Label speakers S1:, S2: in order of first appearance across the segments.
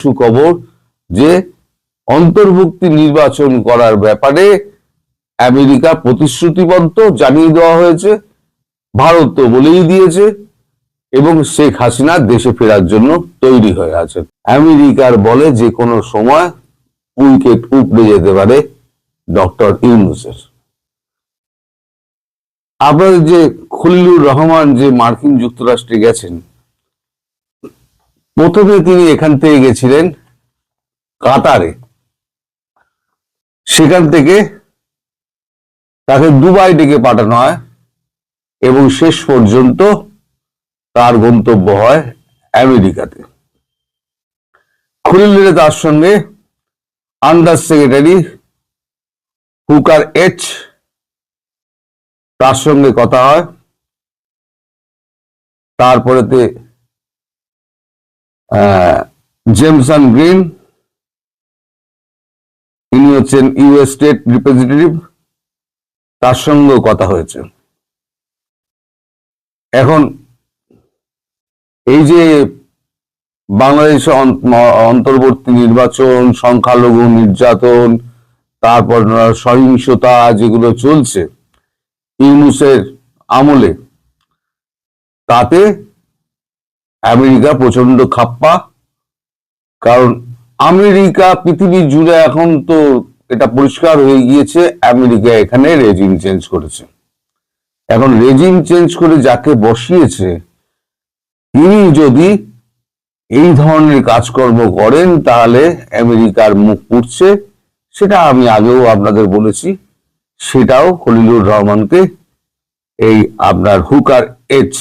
S1: সুখবর যে অন্তর্ভুক্তি নির্বাচন করার ব্যাপারে আমেরিকা প্রতিশ্রুতিবদ্ধ, জানিয়ে দেওয়া হয়েছে, ভারত তো বলেই দিয়েছে, এবং শেখ হাসিনা দেশে ফেরার জন্য তৈরি হয়ে আছে। আমেরিকার বলে যে কোনো সময় উইকেট উপড়ে যেতে পারে ডক্টর ইউনূসের। আপনাদের যে খলিলুর রহমান যে মার্কিন যুক্তরাষ্ট্রে গেছেন, প্রথমে তিনি এখান থেকে গেছিলেন কাতারে, সেখান থেকে তাকে দুবাই ডেকে পাঠানো হয় এবং শেষ পর্যন্ত তার গন্তব্য হয় আমেরিকাতে। খলিলুরে তার সঙ্গে আন্ডার সেক্রেটারি হুকার এইচ, তার সঙ্গে কথা হয়। তারপরেতে জেমসন গ্রিন, ইনি হচ্ছেন ইউএস স্টেট রিপ্রেজেন্টেটিভ, তার সঙ্গেও কথা হয়েছে। এখন এই যে বাংলাদেশে অন্তর্বর্তী নির্বাচন, সংখ্যালঘু নির্যাতন, তারপর সহিংসতা যেগুলো চলছে ইউনূসের আমলে, তাতে আমেরিকা প্রচন্ড খাপ্পা। কারণ আমেরিকা পৃথিবী জুড়ে এখন তো এটা পরিষ্কার হয়ে গিয়েছে, আমেরিকা এখানে রেজিম চেঞ্জ করেছে। এখন রেজিম চেঞ্জ করে যাকে বসিয়েছে, তিনি যদি এই ধরনের কাজকর্ম করেন তাহলে আমেরিকার মুখ পুড়ছে। সেটা আমি আগেও আপনাদের বলেছি, সেটাও খলিলুর রহমানকে এই আপনার হুকার এইচ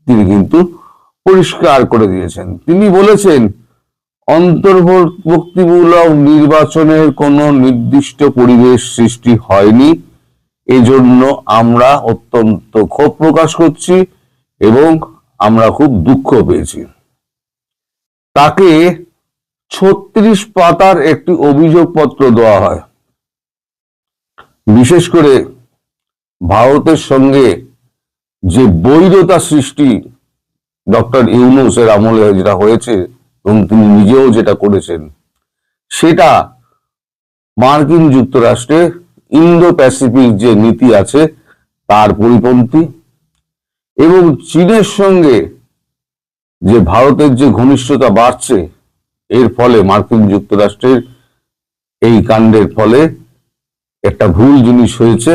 S1: তিনি কিন্তু পরিষ্কার করে দিয়েছেন। তিনি বলেছেন অন্তর্বর্তীমূলক নির্বাচনের কোনো নির্দিষ্ট পরিবেশ সৃষ্টি হয়নি, এজন্য আমরা অত্যন্ত ক্ষোভ প্রকাশ করছি এবং আমরা খুব দুঃখ পেয়েছি। তাকে 36 পাতার একটি অভিযোগপত্র দেওয়া হয়। বিশেষ করে ভারতের সঙ্গে যে বৈরতা সৃষ্টি ডক্টর ইউনূসের আমলে যেটা হয়েছে এবং তিনি নিজেও যেটা করেছেন, সেটা মার্কিন যুক্তরাষ্ট্রে ইন্দো প্যাসিফিক যে নীতি আছে তার পরিপন্থী। এবং চীনের সঙ্গে যে ভারতের যে ঘনিষ্ঠতা বাড়ছে, এর ফলে মার্কিন যুক্তরাষ্ট্রের এই কাণ্ডের ফলে একটা ভুল জিনিস হয়েছে,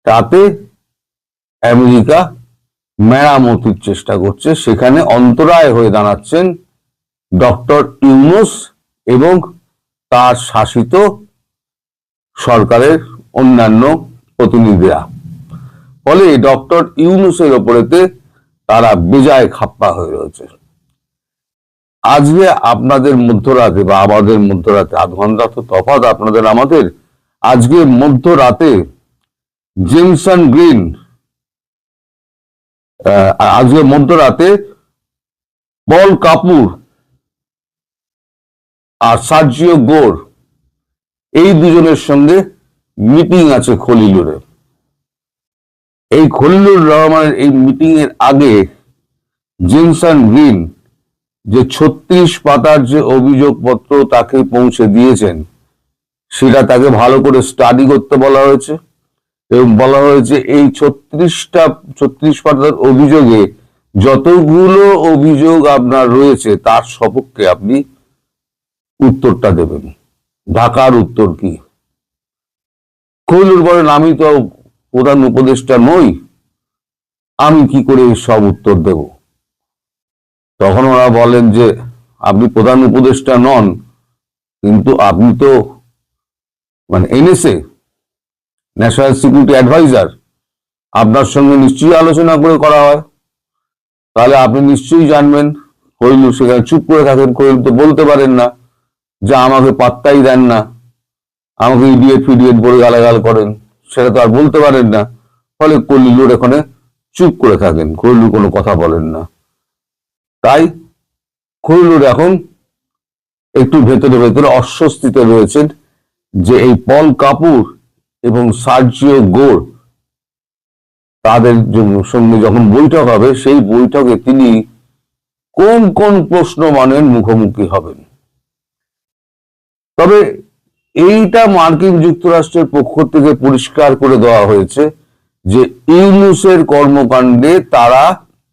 S1: তাতে আমেরিকা মেরামতির চেষ্টা করছে। সেখানে অন্তরায় হয়ে দাঁড়াচ্ছেন ডক্টর ইউনূস এবং তার শাসিত সরকারের অন্যান্য প্রতিনিধিরা। ফলে ডক্টর ইউনূসের ওপরেতে তারা বেজায় খাপ্পা হয়ে রয়েছে। আজকে আপনাদের মধ্যরাতে বা আমাদের মধ্যরাতে 8 ঘন্টা তো তফাৎ আপনাদের আমাদের, আজকে মধ্যরাতে জেমসন গ্রিন, আজকে মধ্যরাতে পল কাপুর আর সার্জিও গোর, এই দুজনের সঙ্গে মিটিং আছে খলিলুরে। এই খলিলুর রহমানের এই মিটিং এর আগে জেমসন গ্রিন যে 36 পাতার যে অভিযোগপত্র তাকে পৌঁছে দিয়েছেন, সেটা তাকে ভালো করে স্টাডি করতে বলা হয়েছে এবং বলা হয়েছে এই 36 পাতার অভিযোগে যতগুলো অভিযোগ আপনার রয়েছে তার সপক্ষে আপনি উত্তরটা দেবেন। ঢাকার উত্তর কি? খলিলুর বলেন, আমি তো প্রধান উপদেষ্টা নই, আমি কি করে সব উত্তর দেব? তখন ওরা বলেন যে আপনি প্রধান উপদেষ্টা নন, কিন্তু আপনি তো মানে এনএসএ, ন্যাশনাল সিকিউরিটি অ্যাডভাইজার, আপনার সঙ্গে নিশ্চয়ই আলোচনা করে করা হয়, তাহলে আপনি নিশ্চয়ই জানবেন। খলিলুর সেখানে চুপ করে থাকেন। খলিলুর তো বলতে পারেন না যে আমাকে পাত্তাই দেন না, আমাকে ইডিয়েট ফিডিয়েট বলে গালাগাল করেন, সেটা তো আর বলতে পারেন না। ফলে খলিলুর এখানে চুপ করে থাকেন, খলিলুর কোনো কথা বলেন না। তাই খলিলুর এখন একটু ভেতরে ভেতরে অস্বস্তিতে রয়েছেন যে এই পল কাপুর এবং সার্জিও গোর, তাদের সঙ্গে যখন বৈঠক হবে, সেই বৈঠকে তিনি কোন কোন প্রশ্নমানের মুখোমুখি হবেন। তবে এইটা মার্কিন যুক্তরাষ্ট্রের পক্ষ থেকে পরিষ্কার করে দেওয়া হয়েছে যে ইউনূসের কর্মকাণ্ডে তারা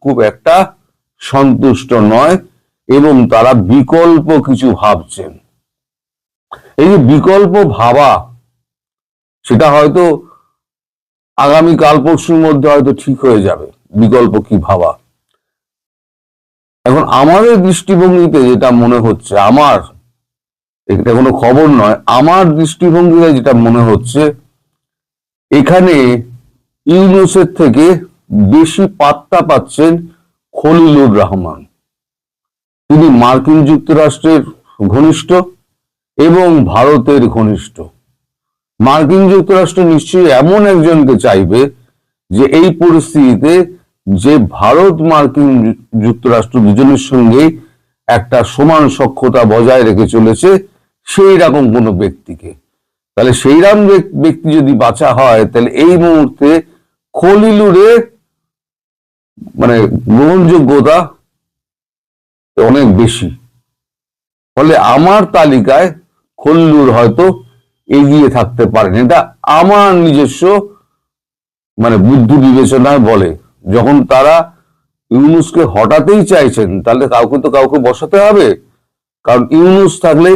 S1: খুব একটা সন্তুষ্ট নয় এবং তারা বিকল্প কিছু ভাবছেন। এই যে বিকল্প ভাবা, সেটা হয়তো আগামী কাল পরশুর মধ্যে হয়তো ঠিক হয়ে যাবে বিকল্প কি ভাবা। এখন আমাদের দৃষ্টিভঙ্গিতে যেটা মনে হচ্ছে, আমার, এটা কোনো খবর নয়, আমার দৃষ্টিভঙ্গিতে যেটা মনে হচ্ছে, এখানে ইউনূসের থেকে বেশি পাত্তা পাচ্ছেন খলিলুর রহমান। তিনি মার্কিন যুক্তরাষ্ট্রের ঘনিষ্ঠ এবং ভারতের ঘনিষ্ঠ। মার্কিন যুক্তরাষ্ট্র নিশ্চয়ই এমন একজনকে চাইবে যে এই পরিস্থিতিতে যে ভারত মার্কিন যুক্তরাষ্ট্র দুজনের সঙ্গে একটা সমান সখ্যতা বজায় রেখে চলেছে, সেই রকম কোনো ব্যক্তিকে। তাহলে সেই রকম ব্যক্তি যদি বাছা হয়, তাহলে এই মুহূর্তে খলিলুরের মানে গ্রহণযোগ্যতা অনেক বেশি। ফলে আমার তালিকায় খলিলুর হয়তো এগিয়ে থাকতে পারেন। এটা আমার নিজস্ব মানে বুদ্ধি বিবেচনায় বলে। যখন তারা ইউনূসকে হটাতেই চাইছেন, তাহলে কাউকে তো কাউকে বসাতে হবে, কারণ ইউনূস থাকলে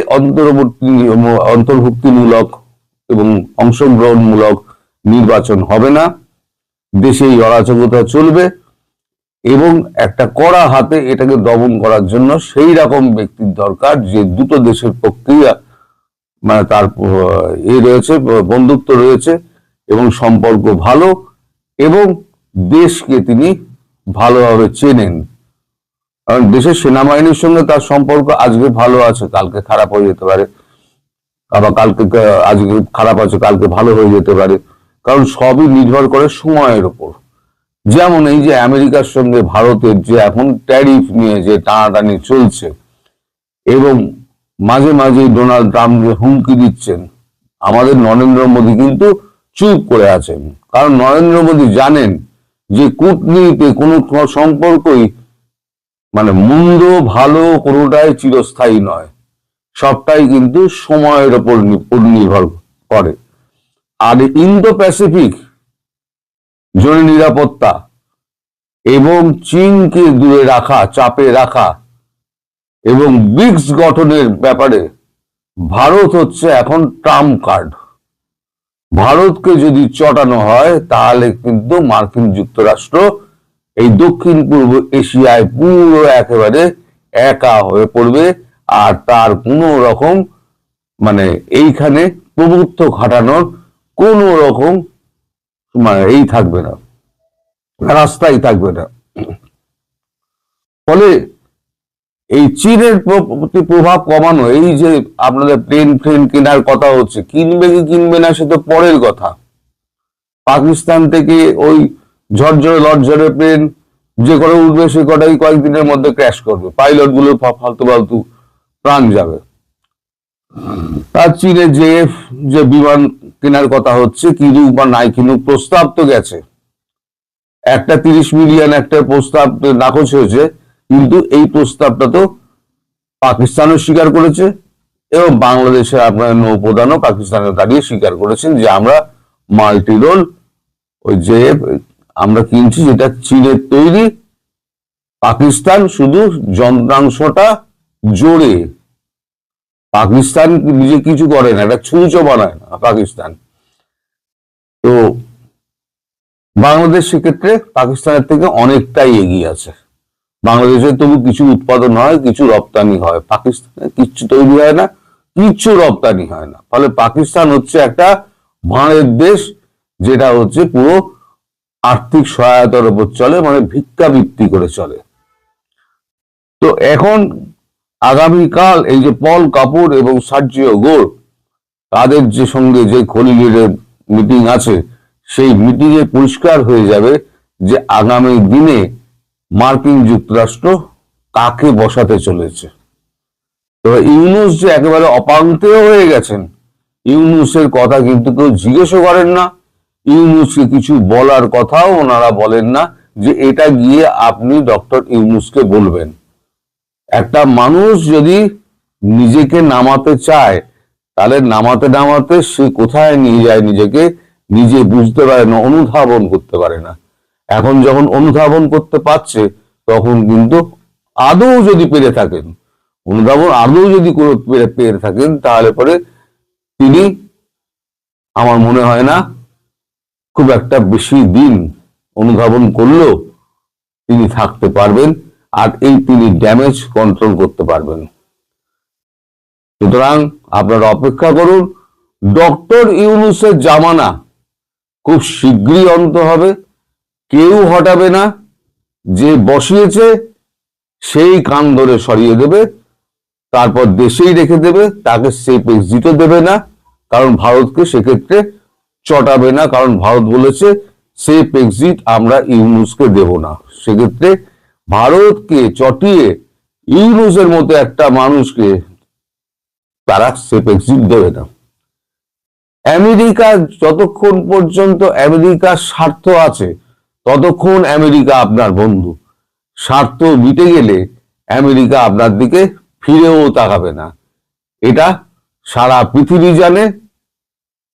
S1: অন্তর্ভুক্তিমূলক এবং অংশগ্রহণমূলক নির্বাচন হবে না, দেশে এই অরাজকতা চলবে এবং একটা কড়া হাতে এটাকে দমন করার জন্য সেই রকম ব্যক্তির দরকার যে দুটো দেশের পক্ষেই মানে তার রয়েছে, বন্ধুত্ব রয়েছে এবং সম্পর্ক ভালো এবং দেশকে তিনি ভালোভাবে চেনেন। কারণ দেশের সেনাবাহিনীর সঙ্গে তার সম্পর্ক আজকে ভালো আছে, কালকে খারাপ হয়ে যেতে পারে, আবার কালকে আজকে খারাপ আছে, কালকে ভালো হয়ে যেতে পারে, কারণ সবই নির্ভর করে সময়ের উপর। যেমন এই যে আমেরিকার সঙ্গে ভারতের যে এখন ট্যারিফ নিয়ে যে টানাটানি চলছে এবং মাঝে মাঝে ডোনাল্ড ট্রাম্প যে হুমকি দিচ্ছেন, আমাদের নরেন্দ্র মোদী কিন্তু চুপ করে আছেন। কারণ নরেন্দ্র মোদী জানেন যে কূটনীতিতে কোনো সম্পর্কই মানে মন্দ ভালো কোনোটাই চিরস্থায়ী নয়, সবটাই কিন্তু সময়ের উপর নির্ভর করে। আর ইন্দো প্যাসিফিক জোনে নিরাপত্তা এবং চীনকে দূরে রাখা, চাপে রাখা এবং ব্রিক্স গঠনের ব্যাপারে ভারত হচ্ছে এখন ট্রাম্প কার্ড। ভারতকে যদি চটানো হয়, তাহলে কিন্তু মার্কিন যুক্তরাষ্ট্র এই দক্ষিণ পূর্ব এশিয়ায় পুরো একেবারে একা হয়ে পড়বে, আর তার কোনো রকম মানে এইখানে প্রভুত্ব খাটানোর কোনো রকম মানে এই থাকবে না, রাস্তাই থাকবে না। ফলে এই চীনের প্রতি প্রভাব কমানো, এই যে আপনাদের প্লেন কেনার কথা হচ্ছে, কিনবে কি কিনবে না সে তো পরের কথা। পাকিস্তান থেকে ওই ঝরঝরে লড়ঝরে প্লেন যে করে উঠবে, সে কটাই কয়েকদিনের মধ্যে ক্র্যাশ করবে, পাইলট গুলোর ফালতু ফালতু প্রাণ যাবে। তার চীনে যে বিমান কেনার কথা হচ্ছে, কিনুক বা নাই কিনুক, প্রস্তাব তো গেছে, একটা 30 মিলিয়ন একটা প্রস্তাব নাকচ হয়েছে, কিন্তু এই প্রস্তাবটা তো পাকিস্তানও স্বীকার করেছে এবং বাংলাদেশের আপনার নৌপ্রধানও পাকিস্তানে দাঁড়িয়ে স্বীকার করেছেন যে আমরা মাল্টি রোল ওই যে আমরা কিনছি, যেটা চীনের তৈরি, পাকিস্তান শুধু যন্ত্রাংশটা জোরে, পাকিস্তান নিজে কিছু করে না, এটা ছুঁচো বানায় না পাকিস্তান। তো বাংলাদেশ সেক্ষেত্রে পাকিস্তানের থেকে অনেকটাই এগিয়ে আছে। বাংলাদেশে তবু কিছু উৎপাদন হয়, কিছু রপ্তানি হয়, পাকিস্তানে কিচ্ছু তৈরি হয় না, কিচ্ছু রপ্তানি হয় না। ফলে পাকিস্তান হচ্ছে একটা ভাঁড়ের দেশ, যেটা হচ্ছে পুরো আর্থিক সহায়তার উপর চলে, মানে ভিক্ষাবৃত্তি করে চলে। তো এখন আগামীকাল এই যে পল কাপুর এবং সার্জিও গোর, তাদের যে সঙ্গে যে খলিলের মিটিং আছে, সেই মিটিংয়ে পরিষ্কার হয়ে যাবে যে আগামী দিনে মার্কিন যুক্তরাষ্ট্র কাকে বসাতে চলেছে। তো ইউনূস যে একেবারে অপাঙ্ক্তেয় হয়ে গেছেন, ইউনূসের কথা কিন্তু কেউ জিজ্ঞেসও করেন না, ইউনূসকে কিছু বলার কথাও ওনারা বলেন না যে এটা গিয়ে আপনি ডক্টর ইউনূসকে বলবেন। একটা মানুষ যদি নিজেকে নামাতে চায়, তাহলে নামাতে নামাতে সে কোথায় নিয়ে যায় নিজেকে নিজে বুঝতে পারে না, অনুধাবন করতে পারে না। এখন যখন অনুধাবন করতে পারছে, তখন কিন্তু আদৌ যদি পেরে থাকেন, অনুধাবন আদৌ যদি পেরে থাকেন, তাহলে পরে তিনি, আমার মনে হয় না খুব একটা বেশি দিন অনুধাবন করলেও তিনি থাকতে পারবেন, আর তিনি ড্যামেজ কন্ট্রোল করতে পারবেন। সুতরাং আপনারা অপেক্ষা করুন। ডক্টর ইউনূসের জামানা খুব শীঘ্রই অন্ত হবে। কেউ হটাবে না। যে বসিয়েছে সেই কান ধরে সরিয়ে দেবে, তারপর দেশেই রেখে দেবে, তাকে সেফ এক্সিটও দেবে না, কারণ ভারতকে সেক্ষেত্রে চটাবে না, কারণ ভারত বলেছে সেফ এক্সিট আমরা ইউনূসকে দেব না। সেক্ষেত্রে ভারতকে চটিয়ে ইউনূসের মতো একটা মানুষকে তারা সেফ এক্সিট দেবে না। আমেরিকা, যতক্ষণ পর্যন্ত আমেরিকার স্বার্থ আছে ততক্ষণ আমেরিকা আপনার বন্ধু। স্বার্থ মিটে গেলে আমেরিকা আপনার দিকে ফিরেও তাকাবে না। এটা সারা পৃথিবী জানে।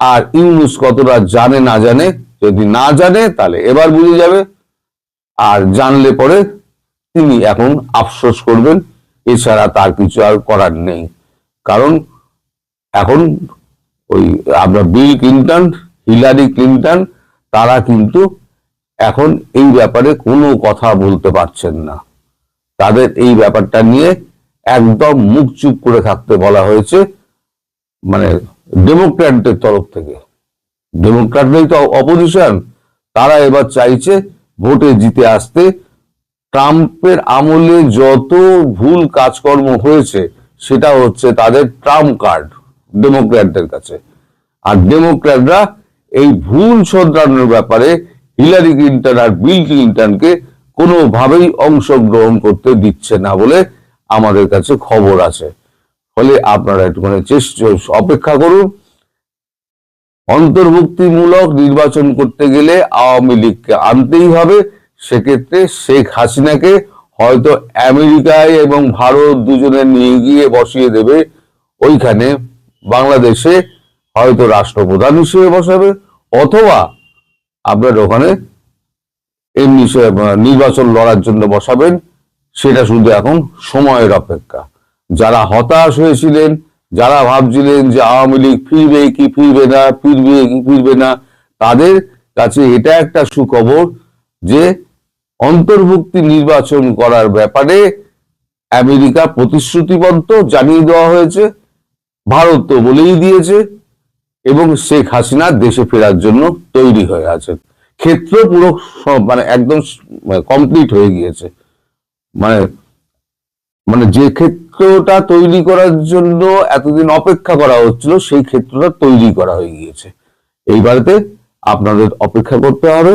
S1: আর ইউনূস কতটা জানে না জানে, যদি না জানে তাহলে এবার বুঝে যাবে, আর জানলে পরে তিনি এখন আফসোস করবেন। এছাড়া তার কিছু আর করার নেই। কারণ এখন ওই আমরা বিল ক্লিন্টন, হিলারি ক্লিন্টন, তারা কিন্তু এখন এই ব্যাপারে কোনো কথা বলতে পারছেন না। তাদের এই ব্যাপারটা নিয়ে একদম মুখ চুপ করে থাকতে বলা হয়েছে, মানে ডেমোক্র্যাটদের তরফ থেকে। ডেমোক্র্যাটরাই তো অপোজিশন, তারা এবার চাইছে ভোটে জিতে আসতে। ট্রাম্পের আমলে যত ভুল কাজকর্ম হয়েছে সেটা হচ্ছে তাদের ট্রাম্প কার্ড ডেমোক্র্যাটদের কাছে। আর ডেমোক্র্যাটরা এই ভুল শোধরানোর ব্যাপারে হিলারি ক্লিন্টন আর বিল ক্লিন্টনকে কোনোভাবেই অংশগ্রহণ করতে দিচ্ছে না বলে আমাদের কাছে খবর আছে। ফলে আপনারা একটুখানি অপেক্ষা করুন। অন্তর্ভুক্তিমূলক নির্বাচন করতে গেলে আওয়ামী লীগকে আনতেই হবে। সেক্ষেত্রে শেখ হাসিনাকে হয়তো আমেরিকায় এবং ভারত দুজনে নিয়ে গিয়ে বসিয়ে দেবে ওইখানে, বাংলাদেশে হয়তো রাষ্ট্রপ্রধান হিসেবে বসাবে, অথবা আপনার ওখানে এমনি নির্বাচন লড়ার জন্য বসাবেন। সেটা শুধু এখন সময়ের অপেক্ষা। যারা হতাশ হয়েছিলেন, যারা ভাবছিলেন যে আওয়ামী লীগ ফিরবে কি ফিরবে না, ফিরবে কি ফিরবে না, তাদের কাছে এটা একটা সুখবর যে অন্তর্ভুক্তি নির্বাচন করার ব্যাপারে আমেরিকা প্রতিশ্রুতিবদ্ধ, জানিয়ে দেওয়া হয়েছে, ভারত তো বলেই দিয়েছে, এবং শেখ হাসিনা দেশে ফেরার জন্য তৈরি হয়ে আছে। ক্ষেত্র পুরো মানে একদম কমপ্লিট হয়ে গিয়েছে। মানে মানে যে ক্ষেত্রটা তৈরি করার জন্য এতদিন অপেক্ষা করা হচ্ছিল, সেই ক্ষেত্রটা তৈরি করা হয়ে গিয়েছে। এইবারেতে আপনাদের অপেক্ষা করতে হবে।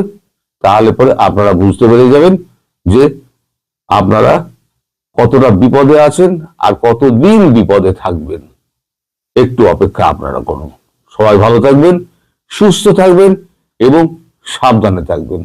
S1: তাহলে পরে আপনারা বুঝতে পেরে যাবেন যে আপনারা কতটা বিপদে আছেন আর কতদিন বিপদে থাকবেন। একটু অপেক্ষা আপনারা করুন। সবাই ভালো থাকবেন, সুস্থ থাকবেন এবং সাবধানে থাকবেন।